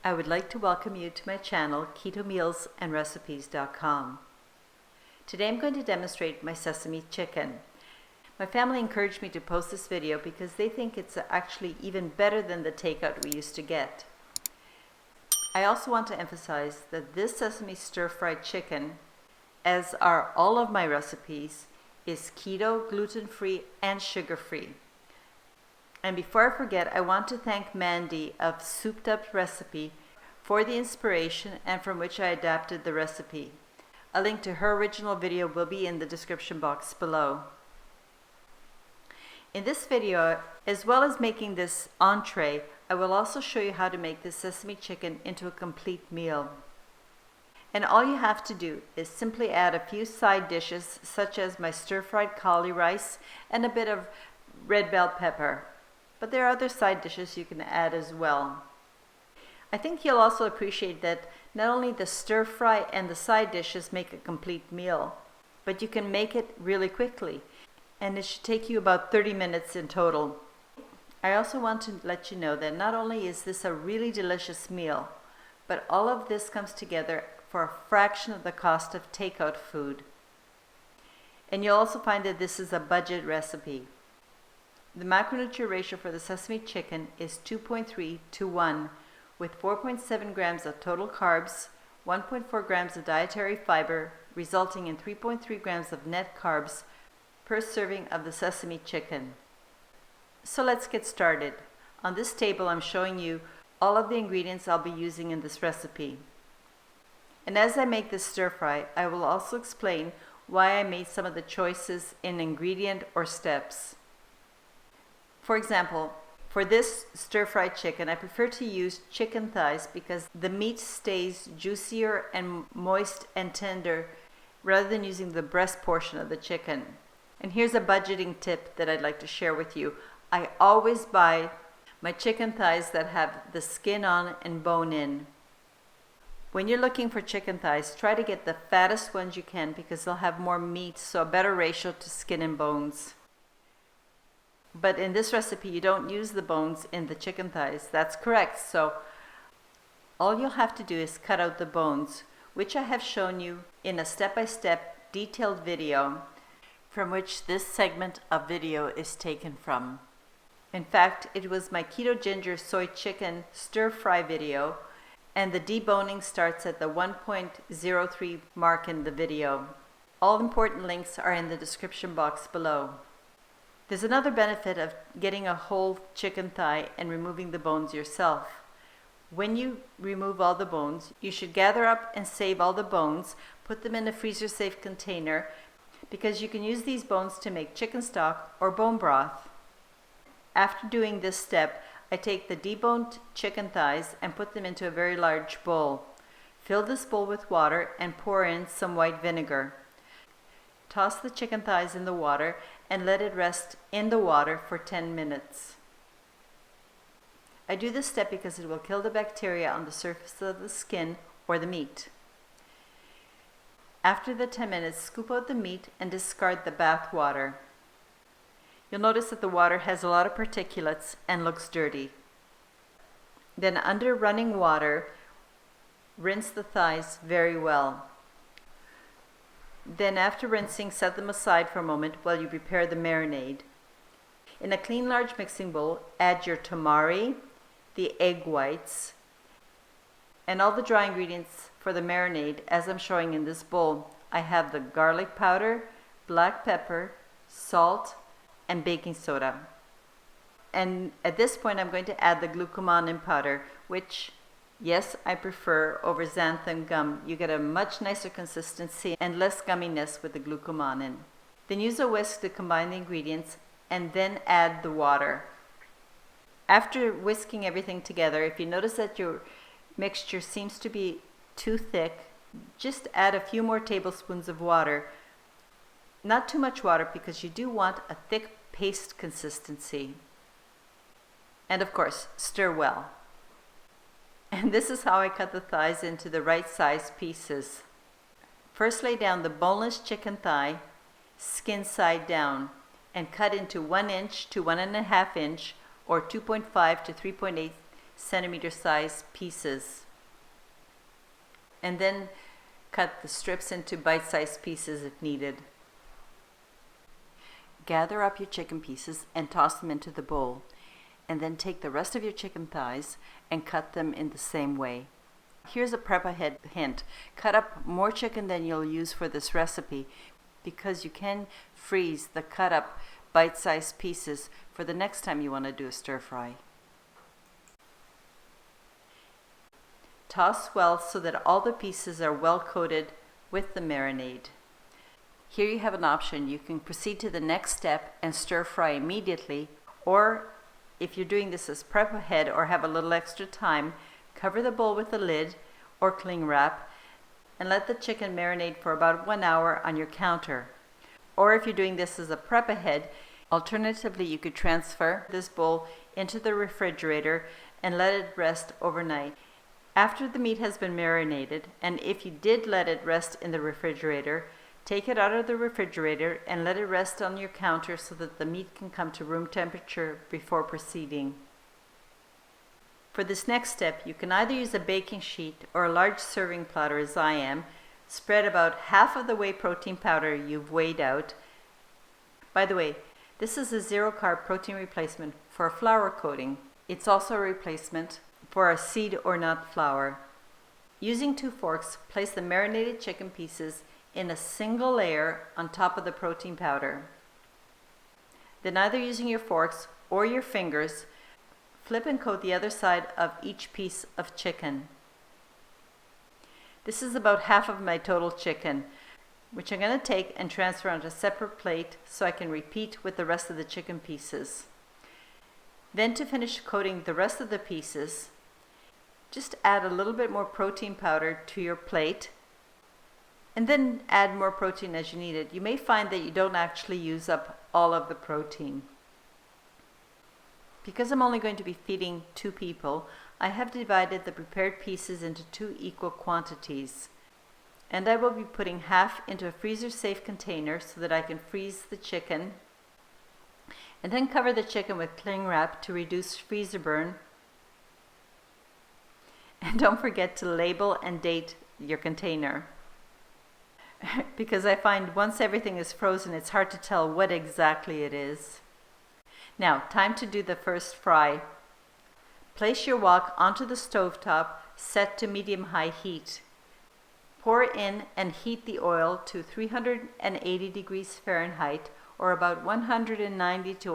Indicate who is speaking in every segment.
Speaker 1: I would like to welcome you to my channel, KetoMealsAndRecipes.com. Today I'm going to demonstrate my sesame chicken. My family encouraged me to post this video because they think it's actually even better than the takeout we used to get. I also want to emphasize that this sesame stir-fried chicken, as are all of my recipes, is keto, gluten-free, and sugar-free. And before I forget, I want to thank Mandy of Souped Up Recipe for the inspiration and from which I adapted the recipe. A link to her original video will be in the description box below. In this video, as well as making this entree, I will also show you how to make this sesame chicken into a complete meal. And all you have to do is simply add a few side dishes such as my stir-fried cauli rice and a bit of red bell pepper. But there are other side dishes you can add as well. I think you'll also appreciate that not only the stir-fry and the side dishes make a complete meal, but you can make it really quickly, and it should take you about 30 minutes in total. I also want to let you know that not only is this a really delicious meal, but all of this comes together for a fraction of the cost of takeout food. And you'll also find that this is a budget recipe. The macronutrient ratio for the sesame chicken is 2.3 to 1, with 4.7 grams of total carbs, 1.4 grams of dietary fiber, resulting in 3.3 grams of net carbs per serving of the sesame chicken. So let's get started. On this table I'm showing you all of the ingredients I'll be using in this recipe. And as I make this stir fry, I will also explain why I made some of the choices in ingredient or steps. For example, for this stir-fried chicken, I prefer to use chicken thighs because the meat stays juicier and moist and tender rather than using the breast portion of the chicken. And here's a budgeting tip that I'd like to share with you. I always buy my chicken thighs that have the skin on and bone in. When you're looking for chicken thighs, try to get the fattest ones you can because they'll have more meat, so a better ratio to skin and bones. But in this recipe, you don't use the bones in the chicken thighs. That's correct. So all you'll have to do is cut out the bones, which I have shown you in a step-by-step detailed video from which this segment of video is taken from. In fact, it was my keto ginger soy chicken stir-fry video, and the deboning starts at the 1.03 mark in the video. All important links are in the description box below. There's another benefit of getting a whole chicken thigh and removing the bones yourself. When you remove all the bones, you should gather up and save all the bones, put them in a freezer-safe container, because you can use these bones to make chicken stock or bone broth. After doing this step, I take the deboned chicken thighs and put them into a very large bowl. Fill this bowl with water and pour in some white vinegar. Toss the chicken thighs in the water and let it rest in the water for 10 minutes. I do this step because it will kill the bacteria on the surface of the skin or the meat. After the 10 minutes, scoop out the meat and discard the bath water. You'll notice that the water has a lot of particulates and looks dirty. Then under running water, rinse the thighs very well. Then after rinsing, set them aside for a moment while you prepare the marinade. In a clean large mixing bowl, add your tamari, the egg whites, and all the dry ingredients for the marinade as I'm showing in this bowl. I have the garlic powder, black pepper, salt, and baking soda. And at this point I'm going to add the glucomannan powder, which yes, I prefer over xanthan gum. You get a much nicer consistency and less gumminess with the glucomannan. Then use a whisk to combine the ingredients and then add the water. After whisking everything together, if you notice that your mixture seems to be too thick, just add a few more tablespoons of water. Not too much water because you do want a thick paste consistency. And of course, stir well. And this is how I cut the thighs into the right size pieces. First lay down the boneless chicken thigh, skin side down, and cut into 1 inch to 1.5 inch or 2.5 to 3.8 centimeter size pieces. And then cut the strips into bite-sized pieces if needed. Gather up your chicken pieces and toss them into the bowl. And then take the rest of your chicken thighs and cut them in the same way. Here's a prep ahead hint. Cut up more chicken than you'll use for this recipe because you can freeze the cut up bite-sized pieces for the next time you want to do a stir fry. Toss well so that all the pieces are well coated with the marinade. Here you have an option. You can proceed to the next step and stir fry immediately, or if you're doing this as prep ahead or have a little extra time, cover the bowl with a lid or cling wrap and let the chicken marinate for about 1 hour on your counter. Or if you're doing this as a prep ahead, alternatively you could transfer this bowl into the refrigerator and let it rest overnight. After the meat has been marinated, and if you did let it rest in the refrigerator, take it out of the refrigerator and let it rest on your counter so that the meat can come to room temperature before proceeding. For this next step, you can either use a baking sheet or a large serving platter as I am. Spread about half of the whey protein powder you've weighed out. By the way, this is a zero-carb protein replacement for a flour coating. It's also a replacement for a seed or nut flour. Using 2 forks, place the marinated chicken pieces in a single layer on top of the protein powder. Then either using your forks or your fingers, flip and coat the other side of each piece of chicken. This is about half of my total chicken, which I'm going to take and transfer onto a separate plate so I can repeat with the rest of the chicken pieces. Then to finish coating the rest of the pieces, just add a little bit more protein powder to your plate and then add more protein as you need it. You may find that you don't actually use up all of the protein. Because I'm only going to be feeding 2 people, I have divided the prepared pieces into 2 equal quantities. And I will be putting half into a freezer-safe container so that I can freeze the chicken, and then cover the chicken with cling wrap to reduce freezer burn. And don't forget to label and date your container. Because I find once everything is frozen, it's hard to tell what exactly it is. Now, time to do the first fry. Place your wok onto the stovetop, set to medium-high heat. Pour in and heat the oil to 380 degrees Fahrenheit, or about 190 to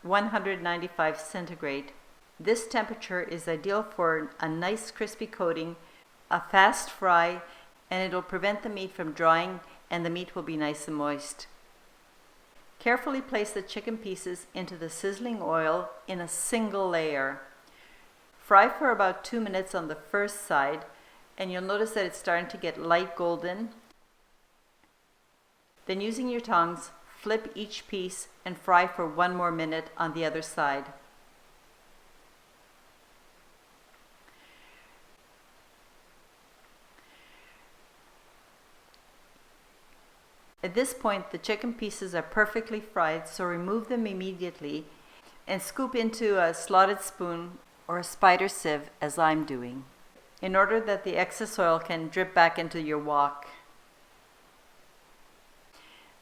Speaker 1: 195 centigrade. This temperature is ideal for a nice crispy coating, a fast fry, and it'll prevent the meat from drying and the meat will be nice and moist. Carefully place the chicken pieces into the sizzling oil in a single layer. Fry for about 2 minutes on the first side, and you'll notice that it's starting to get light golden. Then using your tongs, flip each piece and fry for 1 more minute on the other side. At this point, the chicken pieces are perfectly fried, so remove them immediately and scoop into a slotted spoon or a spider sieve, as I'm doing, in order that the excess oil can drip back into your wok.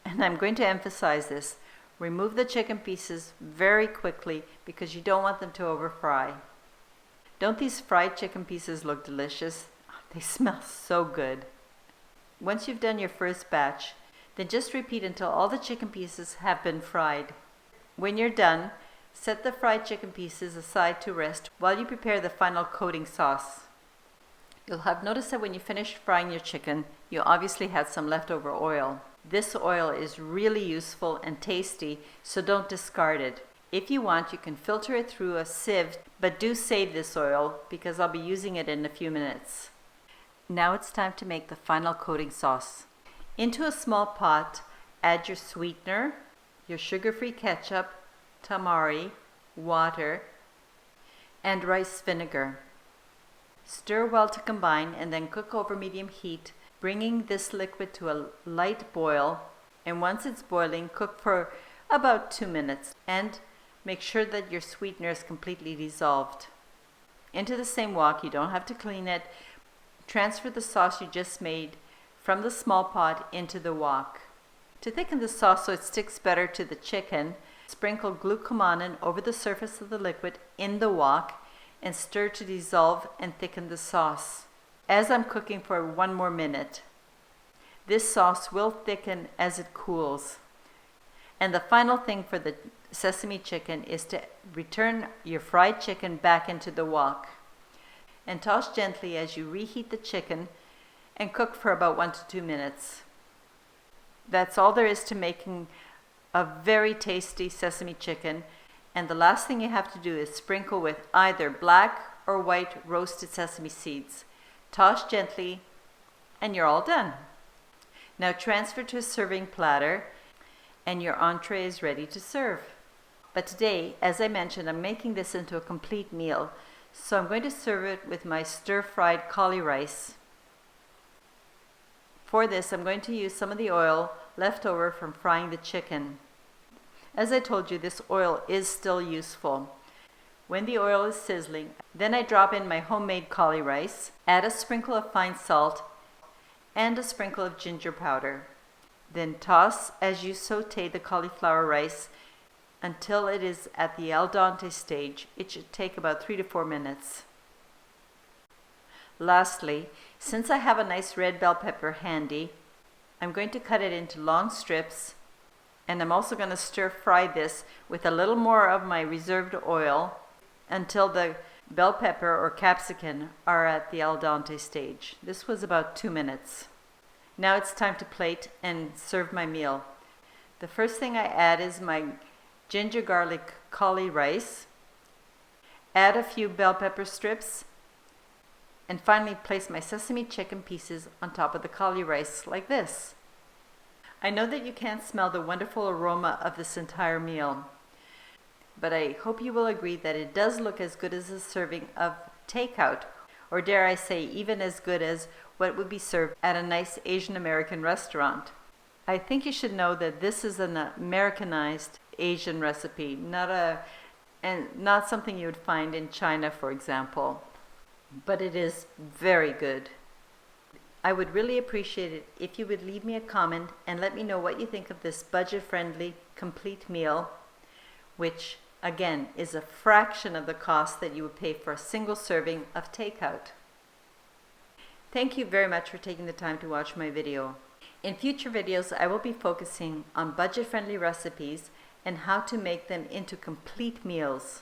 Speaker 1: And I'm going to emphasize this. Remove the chicken pieces very quickly because you don't want them to over fry. Don't these fried chicken pieces look delicious? They smell so good. Once you've done your first batch, then just repeat until all the chicken pieces have been fried. When you're done, set the fried chicken pieces aside to rest while you prepare the final coating sauce. You'll have noticed that when you finish frying your chicken, you obviously had some leftover oil. This oil is really useful and tasty, so don't discard it. If you want, you can filter it through a sieve, but do save this oil because I'll be using it in a few minutes. Now it's time to make the final coating sauce. Into a small pot, add your sweetener, your sugar-free ketchup, tamari, water, and rice vinegar. Stir well to combine and then cook over medium heat, bringing this liquid to a light boil, and once it's boiling, cook for about 2 minutes and make sure that your sweetener is completely dissolved. into the same wok. You don't have to clean it. Transfer the sauce you just made from the small pot into the wok. To thicken the sauce so it sticks better to the chicken, sprinkle glucomannan over the surface of the liquid in the wok and stir to dissolve and thicken the sauce. As I'm cooking for 1 more minute, this sauce will thicken as it cools. And the final thing for the sesame chicken is to return your fried chicken back into the wok and toss gently as you reheat the chicken and cook for about 1 to 2 minutes. That's all there is to making a very tasty sesame chicken, and the last thing you have to do is sprinkle with either black or white roasted sesame seeds. Toss gently and you're all done. Now transfer to a serving platter and your entree is ready to serve. But today, as I mentioned, I'm making this into a complete meal, so I'm going to serve it with my stir-fried cauli rice. For this, I'm going to use some of the oil left over from frying the chicken. As I told you, this oil is still useful. When the oil is sizzling, then I drop in my homemade cauli rice, add a sprinkle of fine salt, and a sprinkle of ginger powder. Then toss as you saute the cauliflower rice until it is at the al dente stage. It should take about 3 to 4 minutes. Lastly, since I have a nice red bell pepper handy, I'm going to cut it into long strips, and I'm also going to stir fry this with a little more of my reserved oil until the bell pepper or capsicum are at the al dente stage. This was about 2 minutes. Now it's time to plate and serve my meal. The first thing I add is my ginger garlic cauli rice. Add a few bell pepper strips, and finally place my sesame chicken pieces on top of the cauli rice like this. I know that you can't smell the wonderful aroma of this entire meal, but I hope you will agree that it does look as good as a serving of takeout, or dare I say even as good as what would be served at a nice Asian American restaurant. I think you should know that this is an Americanized Asian recipe, not something you would find in China, for example. But it is very good. I would really appreciate it if you would leave me a comment and let me know what you think of this budget-friendly, complete meal, which again is a fraction of the cost that you would pay for a single serving of takeout. Thank you very much for taking the time to watch my video. In future videos, I will be focusing on budget-friendly recipes and how to make them into complete meals.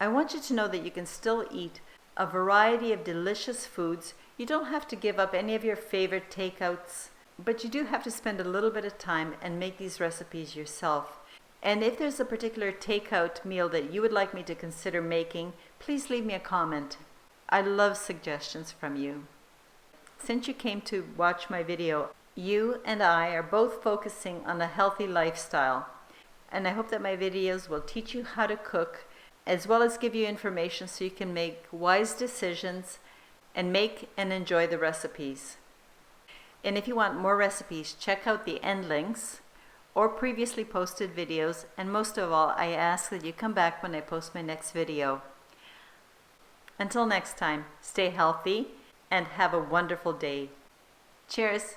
Speaker 1: I want you to know that you can still eat a variety of delicious foods. You don't have to give up any of your favorite takeouts, but you do have to spend a little bit of time and make these recipes yourself. And if there's a particular takeout meal that you would like me to consider making, please leave me a comment. I love suggestions from you. Since you came to watch my video, you and I are both focusing on a healthy lifestyle, and I hope that my videos will teach you how to cook, as well as give you information so you can make wise decisions and make and enjoy the recipes. And if you want more recipes, check out the end links or previously posted videos, and most of all, I ask that you come back when I post my next video. Until next time, stay healthy and have a wonderful day. Cheers!